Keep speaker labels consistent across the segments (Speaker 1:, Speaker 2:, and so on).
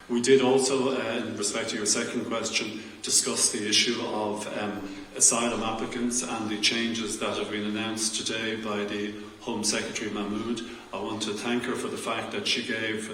Speaker 1: We did also, in respect to your second question, discuss the issue of asylum applicants and the changes that have been announced today by the Home Secretary Mahmood. I want to thank her for the fact that she gave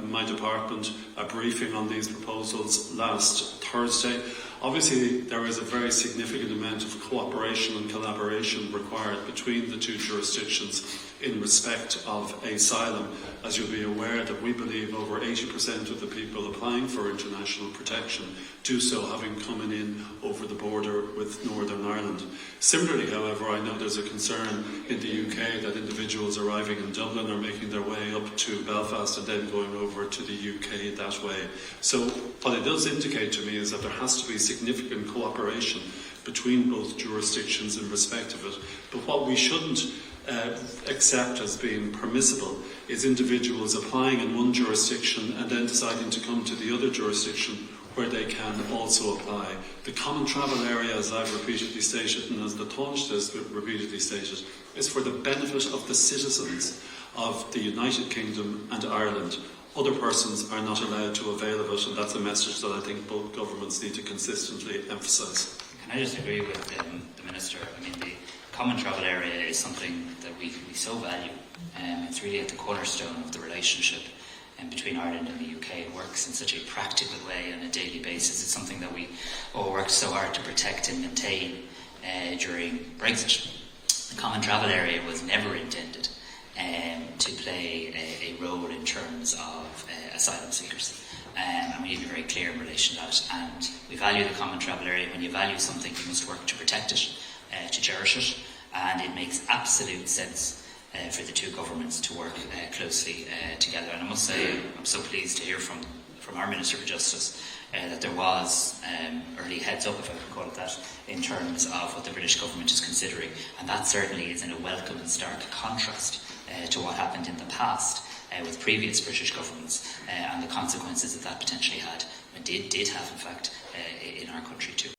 Speaker 1: my department a briefing on these proposals last Thursday. Obviously, there is a very significant amount of cooperation and collaboration required between the two jurisdictions in respect of asylum. As you'll be aware, that we believe over 80% of the people applying for international protection do so having come in over the border with Northern Ireland. Similarly, however, I know there's a concern in the UK that individuals arriving in Dublin are making their way up to Belfast and then going over to the UK that way. So what it does indicate to me is that there has to be significant cooperation between both jurisdictions in respect of it. But what we shouldn't accept as being permissible is individuals applying in one jurisdiction and then deciding to come to the other jurisdiction where they can also apply. The common travel area, as I've repeatedly stated and as the Tanaiste has repeatedly stated, is for the benefit of the citizens of the United Kingdom and Ireland. Other persons are not allowed to avail of it, and that's a message that I think both governments need to consistently emphasise.
Speaker 2: Can I just agree with the Minister? I mean, the common travel area is something that we so value. It's really at the cornerstone of the relationship between Ireland and the UK. It works in such a practical way on a daily basis. It's something that we all worked so hard to protect and maintain during Brexit. The common travel area was never intended to play a role in terms of asylum seekers. And we need to be very clear in relation to that. And we value the common travel area. When you value something, you must work to protect it, to cherish it. And it makes absolute sense for the two governments to work closely together. And I must say, I'm so pleased to hear from our Minister for Justice that there was early heads up, if I can call it that, in terms of what the British government is considering. And that certainly is in a welcome and stark contrast to what happened in the past with previous British governments and the consequences that potentially had, and did have, in fact, in our country too.